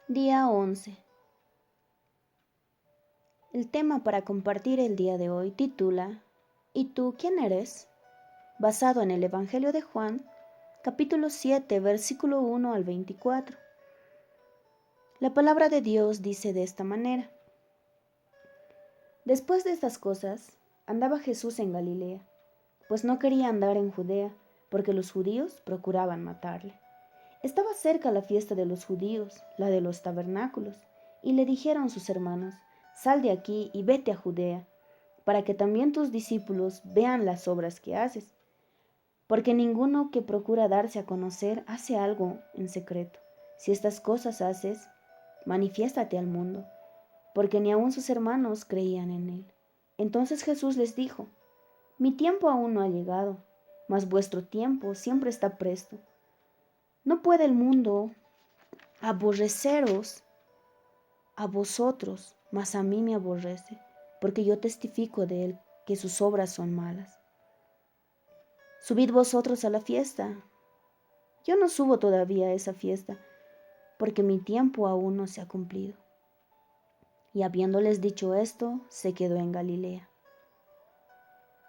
Día 11. El tema para compartir el día de hoy titula ¿Y tú quién eres? Basado en el Evangelio de Juan, capítulo 7, versículo 1 al 24. La palabra de Dios dice de esta manera: Después de estas cosas, andaba Jesús en Galilea, pues no quería andar en Judea, porque los judíos procuraban matarle. Estaba cerca la fiesta de los judíos, la de los tabernáculos, y le dijeron sus hermanos: Sal de aquí y vete a Judea, para que también tus discípulos vean las obras que haces. Porque ninguno que procura darse a conocer hace algo en secreto. Si estas cosas haces, manifiéstate al mundo, porque ni aun sus hermanos creían en él. Entonces Jesús les dijo: Mi tiempo aún no ha llegado, mas vuestro tiempo siempre está presto. No puede el mundo aborreceros a vosotros, mas a mí me aborrece, porque yo testifico de él que sus obras son malas. Subid vosotros a la fiesta. Yo no subo todavía a esa fiesta, porque mi tiempo aún no se ha cumplido. Y habiéndoles dicho esto, se quedó en Galilea.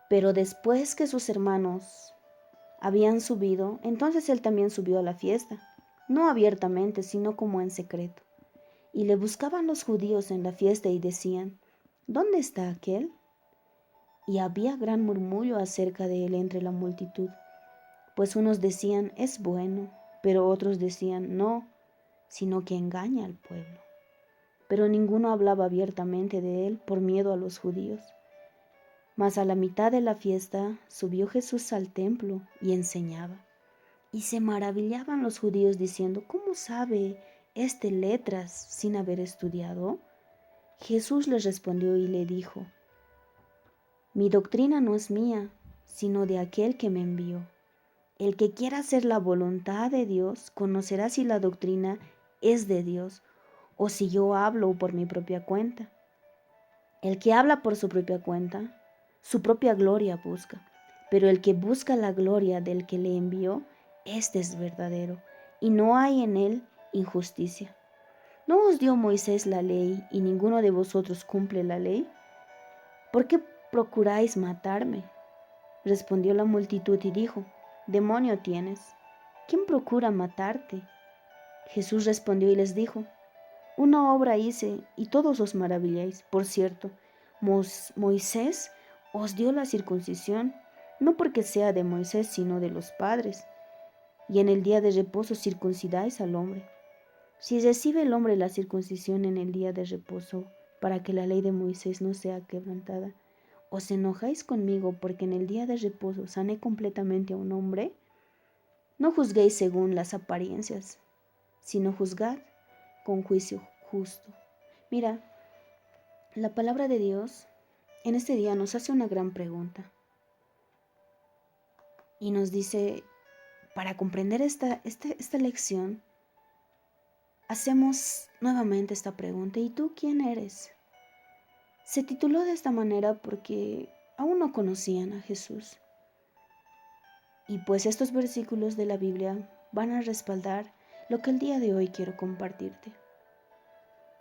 Pero después que sus hermanos habían subido, entonces él también subió a la fiesta, no abiertamente, sino como en secreto. Y le buscaban los judíos en la fiesta y decían: ¿Dónde está aquel? Y había gran murmullo acerca de él entre la multitud, pues unos decían: es bueno, pero otros decían: no, sino que engaña al pueblo. Pero ninguno hablaba abiertamente de él por miedo a los judíos. Mas a la mitad de la fiesta subió Jesús al templo y enseñaba. Y se maravillaban los judíos diciendo: ¿Cómo sabe este letras sin haber estudiado? Jesús les respondió y le dijo: Mi doctrina no es mía, sino de aquel que me envió. El que quiera hacer la voluntad de Dios conocerá si la doctrina es de Dios o si yo hablo por mi propia cuenta. El que habla por su propia cuenta, su propia gloria busca, pero el que busca la gloria del que le envió, este es verdadero, y no hay en él injusticia. ¿No os dio Moisés la ley y ninguno de vosotros cumple la ley? ¿Por qué procuráis matarme? Respondió la multitud y dijo: Demonio tienes. ¿Quién procura matarte? Jesús respondió y les dijo: Una obra hice y todos os maravilláis. Por cierto, Moisés os dio la circuncisión, no porque sea de Moisés, sino de los padres. Y en el día de reposo circuncidáis al hombre. Si recibe el hombre la circuncisión en el día de reposo, para que la ley de Moisés no sea quebrantada, ¿os enojáis conmigo porque en el día de reposo sané completamente a un hombre? No juzguéis según las apariencias, sino juzgad con juicio justo. Mira, la palabra de Dios en este día nos hace una gran pregunta y nos dice: para comprender esta lección, hacemos nuevamente esta pregunta: ¿y tú quién eres? Se tituló de esta manera porque aún no conocían a Jesús. Y pues estos versículos de la Biblia van a respaldar lo que el día de hoy quiero compartirte.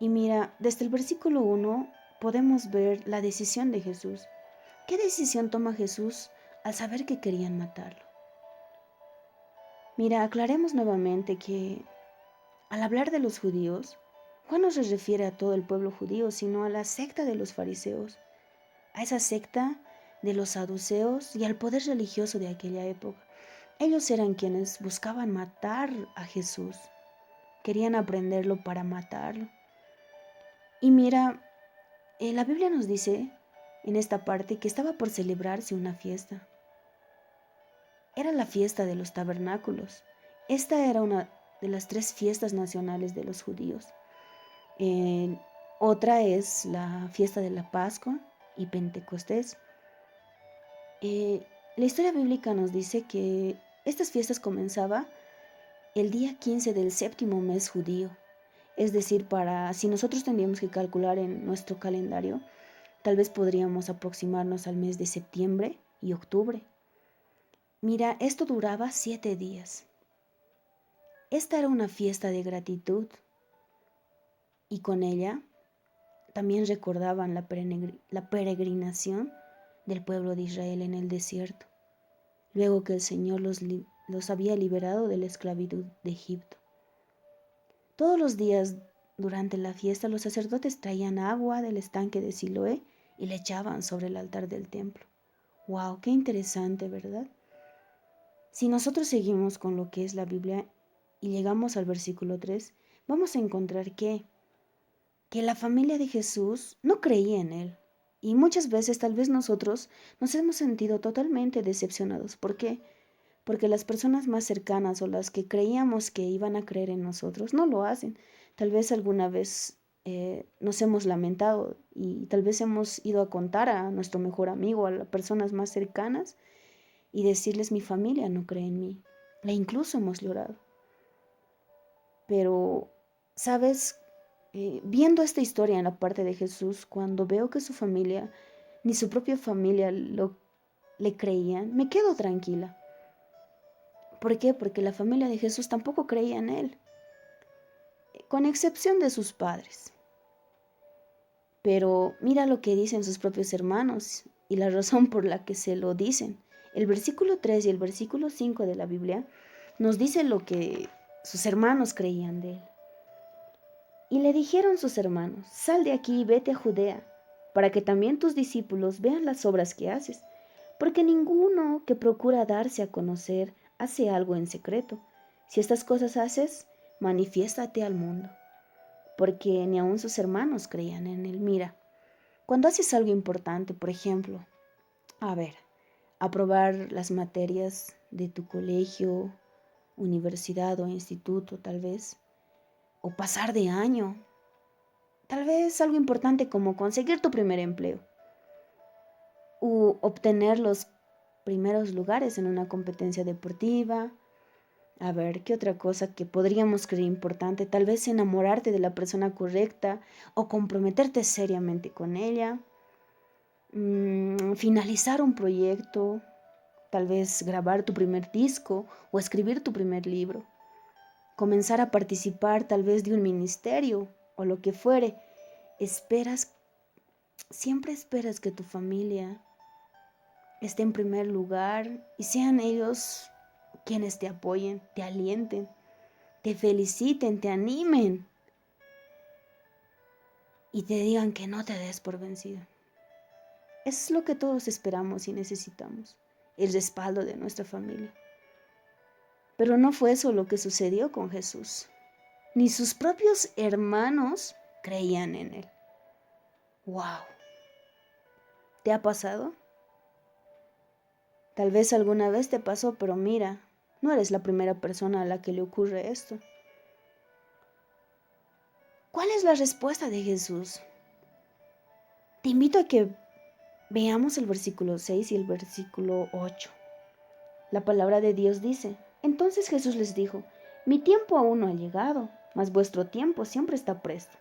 Y mira, desde el versículo 1 podemos ver la decisión de Jesús. ¿Qué decisión toma Jesús al saber que querían matarlo? Mira, aclaremos nuevamente que al hablar de los judíos, Juan no se refiere a todo el pueblo judío, sino a la secta de los fariseos, a esa secta de los saduceos y al poder religioso de aquella época. Ellos eran quienes buscaban matar a Jesús, querían aprenderlo para matarlo. Y mira, la Biblia nos dice en esta parte que estaba por celebrarse una fiesta. Era la fiesta de los tabernáculos. Esta era una de las 3 fiestas nacionales de los judíos. Eh, Otra es la fiesta de la Pascua y Pentecostés. La historia bíblica nos dice que estas fiestas comenzaban el día 15 del séptimo mes judío. Es decir, si nosotros tendríamos que calcular en nuestro calendario, tal vez podríamos aproximarnos al mes de septiembre y octubre. Mira, esto duraba 7 días. Esta era una fiesta de gratitud. y con ella también recordaban la peregrinación del pueblo de Israel en el desierto, luego que el Señor los había liberado de la esclavitud de Egipto. Todos los días durante la fiesta los sacerdotes traían agua del estanque de Siloé y le echaban sobre el altar del templo. ¡Wow! ¡Qué interesante!, ¿verdad? Si nosotros seguimos con lo que es la Biblia y llegamos al versículo 3, vamos a encontrar que la familia de Jesús no creía en él. Y muchas veces tal vez nosotros nos hemos sentido totalmente decepcionados. ¿Por qué? Porque las personas más cercanas o las que creíamos que iban a creer en nosotros no lo hacen. Tal vez alguna vez nos hemos lamentado y tal vez hemos ido a contar a nuestro mejor amigo, a las personas más cercanas y decirles mi familia no cree en mí. E incluso hemos llorado. Pero, ¿sabes? Viendo esta historia en la parte de Jesús, cuando veo que su familia, ni su propia familia le creían, me quedo tranquila. ¿Por qué? Porque la familia de Jesús tampoco creía en él, con excepción de sus padres. Pero mira lo que dicen sus propios hermanos y la razón por la que se lo dicen. El versículo 3 y el versículo 5 de la Biblia nos dice lo que sus hermanos creían de él. Y le dijeron sus hermanos, sal de aquí y vete a Judea, para que también tus discípulos vean las obras que haces, porque ninguno que procura darse a conocer hace algo en secreto. Si estas cosas haces, manifiéstate al mundo, porque ni aun sus hermanos creían en él. Mira, cuando haces algo importante, por ejemplo, aprobar las materias de tu colegio, universidad o instituto tal vez, o pasar de año, tal vez algo importante como conseguir tu primer empleo u obtener los primeros lugares en una competencia deportiva. ¿Qué otra cosa que podríamos creer importante? Tal vez enamorarte de la persona correcta o comprometerte seriamente con ella. Finalizar un proyecto, tal vez grabar tu primer disco o escribir tu primer libro. Comenzar a participar tal vez de un ministerio o lo que fuere. Siempre esperas que tu familia esté en primer lugar y sean ellos quienes te apoyen, te alienten, te feliciten, te animen y te digan que no te des por vencido. Es lo que todos esperamos y necesitamos, el respaldo de nuestra familia. Pero no fue eso lo que sucedió con Jesús. Ni sus propios hermanos creían en él. ¡Wow! ¿Te ha pasado? Tal vez alguna vez te pasó, pero mira, no eres la primera persona a la que le ocurre esto. ¿Cuál es la respuesta de Jesús? Te invito a que veamos el versículo 6 y el versículo 8. La palabra de Dios dice, entonces Jesús les dijo, mi tiempo aún no ha llegado, mas vuestro tiempo siempre está presto.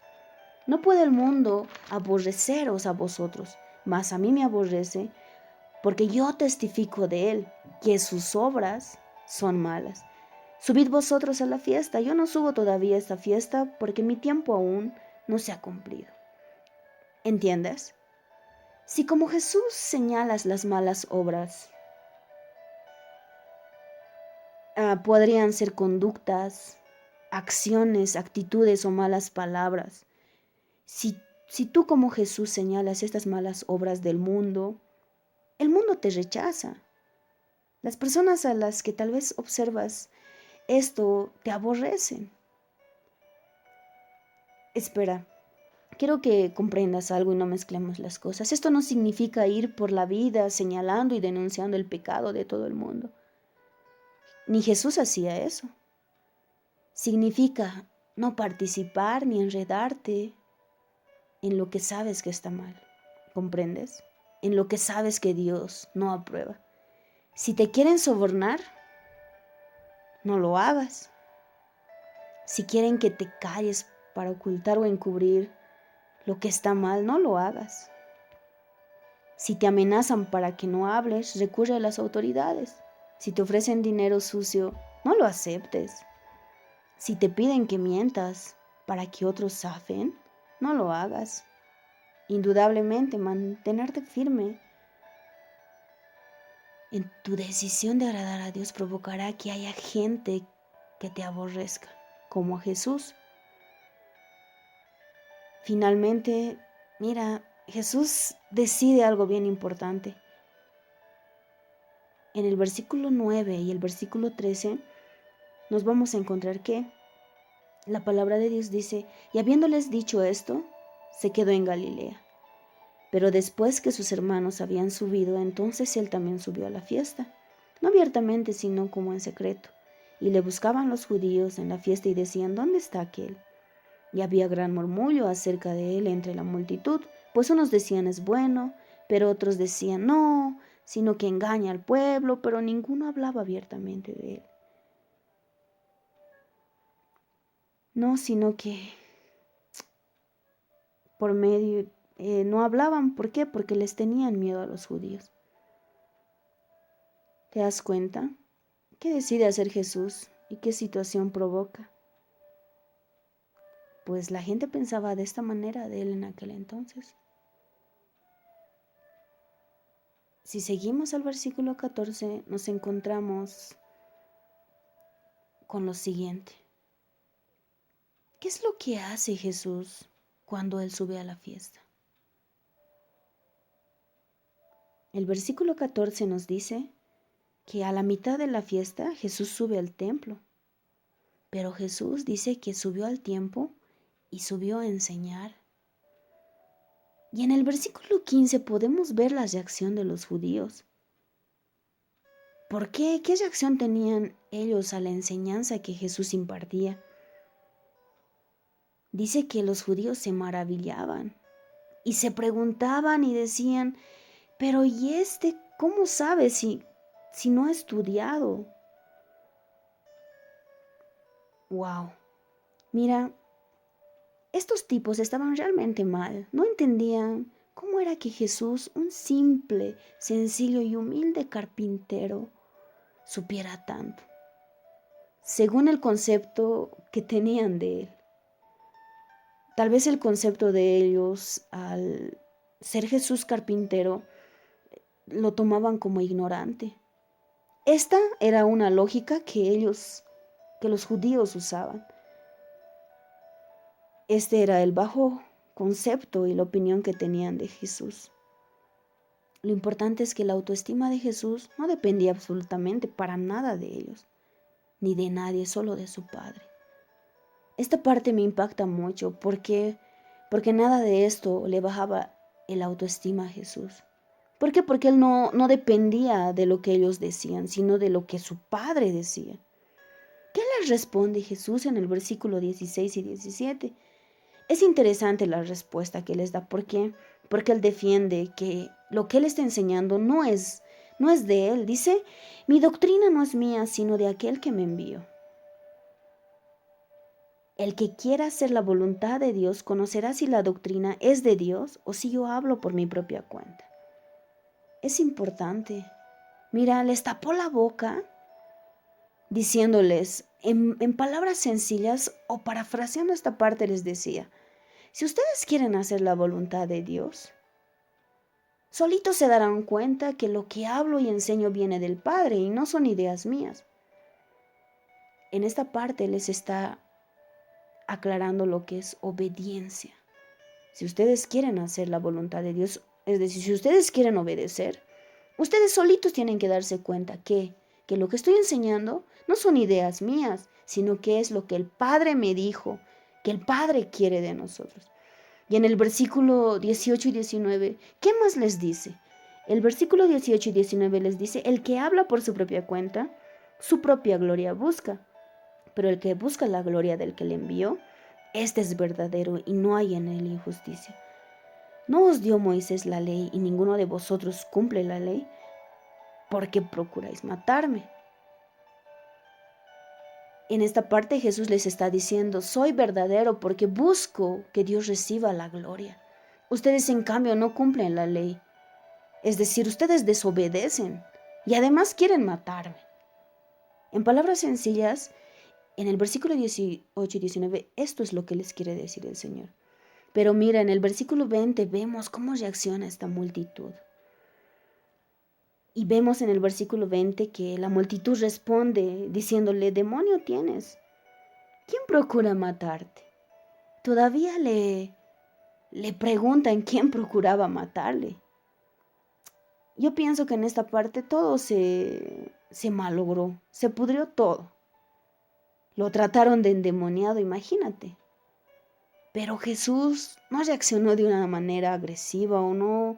No puede el mundo aborreceros a vosotros, mas a mí me aborrece, porque yo testifico de él, que sus obras son malas. Subid vosotros a la fiesta, yo no subo todavía a esta fiesta, porque mi tiempo aún no se ha cumplido. ¿Entiendes? Si como Jesús señalas las malas obras, podrían ser conductas, acciones, actitudes o malas palabras. Si tú como Jesús señalas estas malas obras del mundo, el mundo te rechaza. Las personas a las que tal vez observas esto te aborrecen. Espera, quiero que comprendas algo y no mezclemos las cosas. Esto no significa ir por la vida señalando y denunciando el pecado de todo el mundo. Ni Jesús hacía eso. Significa no participar ni enredarte en lo que sabes que está mal. ¿Comprendes? En lo que sabes que Dios no aprueba. Si te quieren sobornar, no lo hagas. Si quieren que te calles para ocultar o encubrir lo que está mal, no lo hagas. Si te amenazan para que no hables, recurre a las autoridades. Si te ofrecen dinero sucio, no lo aceptes. Si te piden que mientas, para que otros zafen, no lo hagas. Indudablemente, mantenerte firme en tu decisión de agradar a Dios provocará que haya gente que te aborrezca, como a Jesús. Finalmente, mira, Jesús decide algo bien importante. En el versículo 9 y el versículo 13 nos vamos a encontrar que la palabra de Dios dice, y habiéndoles dicho esto, se quedó en Galilea. Pero después que sus hermanos habían subido, entonces él también subió a la fiesta, no abiertamente, sino como en secreto. Y le buscaban los judíos en la fiesta y decían, ¿dónde está aquel? Y había gran murmullo acerca de él entre la multitud, pues unos decían es bueno, pero otros decían no, sino que engaña al pueblo, pero ninguno hablaba abiertamente de él. No, sino que por medio, no hablaban. ¿Por qué? Porque les tenían miedo a los judíos. ¿Te das cuenta? ¿Qué decide hacer Jesús y qué situación provoca? Pues la gente pensaba de esta manera de él en aquel entonces. Si seguimos al versículo 14, nos encontramos con lo siguiente. ¿Qué es lo que hace Jesús cuando él sube a la fiesta? El versículo 14 nos dice que a la mitad de la fiesta Jesús sube al templo, pero Jesús dice que subió al templo y subió a enseñar. Y en el versículo 15 podemos ver la reacción de los judíos. ¿Por qué? ¿Qué reacción tenían ellos a la enseñanza que Jesús impartía? Dice que los judíos se maravillaban y se preguntaban y decían, pero ¿y este cómo sabe si no ha estudiado? Wow. Mira, estos tipos estaban realmente mal. No entendían cómo era que Jesús, un simple, sencillo y humilde carpintero, supiera tanto, según el concepto que tenían de él. Tal vez el concepto de ellos, al ser Jesús carpintero, lo tomaban como ignorante. Esta era una lógica que los judíos usaban. Este era el bajo concepto y la opinión que tenían de Jesús. Lo importante es que la autoestima de Jesús no dependía absolutamente para nada de ellos, ni de nadie, solo de su Padre. Esta parte me impacta mucho porque nada de esto le bajaba el autoestima a Jesús. ¿Por qué? Porque él no dependía de lo que ellos decían, sino de lo que su Padre decía. ¿Qué les responde Jesús en el versículo 16 y 17? Es interesante la respuesta que les da. ¿Por qué? Porque él defiende que lo que él está enseñando no es de él. Dice, mi doctrina no es mía, sino de aquel que me envió. El que quiera hacer la voluntad de Dios conocerá si la doctrina es de Dios o si yo hablo por mi propia cuenta. Es importante. Mira, les tapó la boca diciéndoles en palabras sencillas, o parafraseando esta parte les decía, si ustedes quieren hacer la voluntad de Dios, solitos se darán cuenta que lo que hablo y enseño viene del Padre y no son ideas mías. En esta parte les está aclarando lo que es obediencia. Si ustedes quieren hacer la voluntad de Dios, es decir, si ustedes quieren obedecer, ustedes solitos tienen que darse cuenta que lo que estoy enseñando no son ideas mías, sino que es lo que el Padre me dijo, que el Padre quiere de nosotros. Y en el versículo 18 y 19, ¿qué más les dice? El versículo 18 y 19 les dice, el que habla por su propia cuenta, su propia gloria busca, pero el que busca la gloria del que le envió, este es verdadero y no hay en él injusticia. ¿No os dio Moisés la ley y ninguno de vosotros cumple la ley? ¿Por qué procuráis matarme? En esta parte Jesús les está diciendo, soy verdadero porque busco que Dios reciba la gloria. Ustedes en cambio no cumplen la ley. Es decir, ustedes desobedecen y además quieren matarme. En palabras sencillas, En el versículo 18 y 19, esto es lo que les quiere decir el Señor. Pero mira, en el versículo 20 vemos cómo reacciona esta multitud. Y vemos en el versículo 20 que la multitud responde diciéndole, demonio tienes. ¿Quién procura matarte? Todavía le preguntan quién procuraba matarle. Yo pienso que en esta parte todo se malogró, se pudrió todo. Lo trataron de endemoniado, imagínate. Pero Jesús no reaccionó de una manera agresiva o no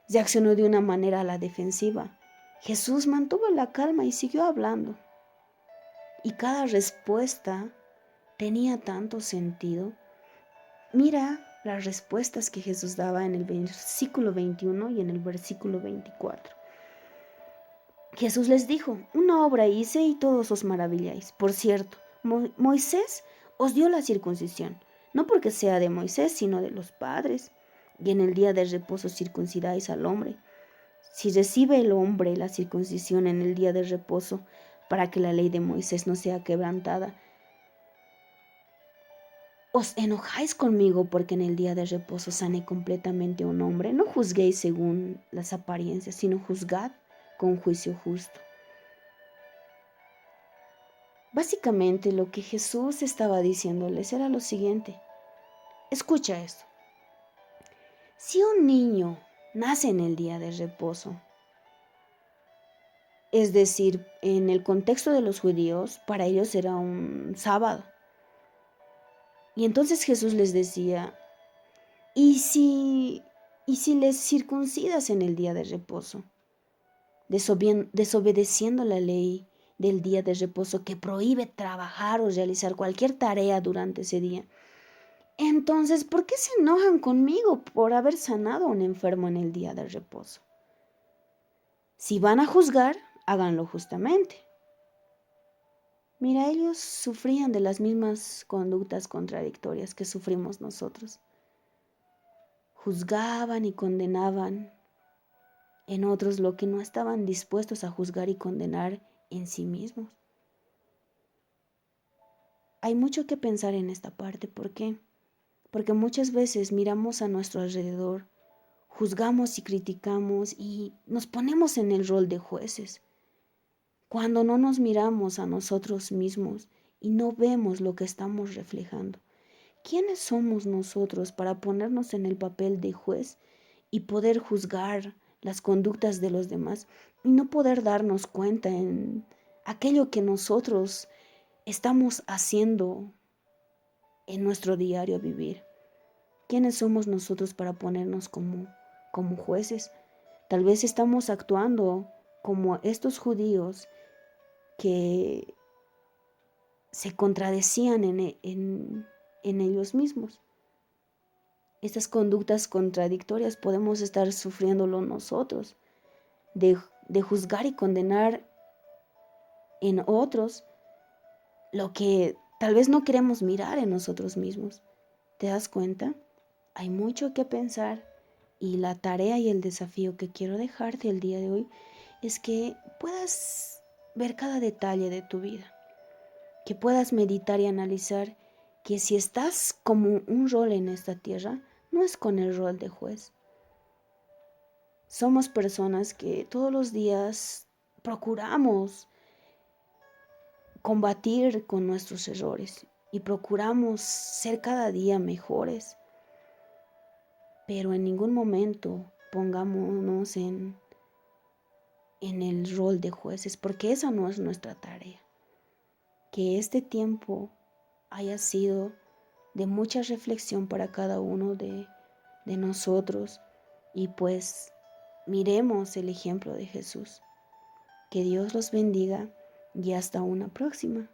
reaccionó de una manera a la defensiva. Jesús mantuvo la calma y siguió hablando. Y cada respuesta tenía tanto sentido. Mira las respuestas que Jesús daba en el versículo 21 y en el versículo 24. Jesús les dijo, una obra hice y todos os maravilláis. Por cierto, Moisés os dio la circuncisión, no porque sea de Moisés, sino de los padres. Y en el día de reposo circuncidáis al hombre. Si recibe el hombre la circuncisión en el día de reposo, para que la ley de Moisés no sea quebrantada, os enojáis conmigo porque en el día de reposo sané completamente a un hombre. No juzguéis según las apariencias, sino juzgad con juicio justo. Básicamente lo que Jesús estaba diciéndoles era lo siguiente. Escucha esto. Si un niño nace en el día de reposo, es decir, en el contexto de los judíos, para ellos era un sábado. Y entonces Jesús les decía, ¿y si les circuncidas en el día de reposo? Desobedeciendo la ley del día de reposo que prohíbe trabajar o realizar cualquier tarea durante ese día. Entonces, ¿por qué se enojan conmigo por haber sanado a un enfermo en el día de reposo? Si van a juzgar, háganlo justamente. Mira, ellos sufrían de las mismas conductas contradictorias que sufrimos nosotros. Juzgaban y condenaban en otros lo que no estaban dispuestos a juzgar y condenar en sí mismos. Hay mucho que pensar en esta parte. ¿Por qué? Porque muchas veces miramos a nuestro alrededor, juzgamos y criticamos y nos ponemos en el rol de jueces, cuando no nos miramos a nosotros mismos y no vemos lo que estamos reflejando. ¿Quiénes somos nosotros para ponernos en el papel de juez y poder juzgar las conductas de los demás y no poder darnos cuenta en aquello que nosotros estamos haciendo en nuestro diario vivir? ¿Quiénes somos nosotros para ponernos como jueces? Tal vez estamos actuando como estos judíos que se contradecían en ellos mismos. Estas conductas contradictorias podemos estar sufriéndolo nosotros, de juzgar y condenar en otros lo que tal vez no queremos mirar en nosotros mismos. ¿Te das cuenta? Hay mucho que pensar y la tarea y el desafío que quiero dejarte el día de hoy es que puedas ver cada detalle de tu vida, que puedas meditar y analizar que si estás como un rol en esta tierra, no es con el rol de juez. Somos personas que todos los días procuramos combatir con nuestros errores y procuramos ser cada día mejores, pero en ningún momento pongámonos en el rol de jueces, porque esa no es nuestra tarea. Que este tiempo haya sido de mucha reflexión para cada uno de nosotros y pues miremos el ejemplo de Jesús. Que Dios los bendiga y hasta una próxima.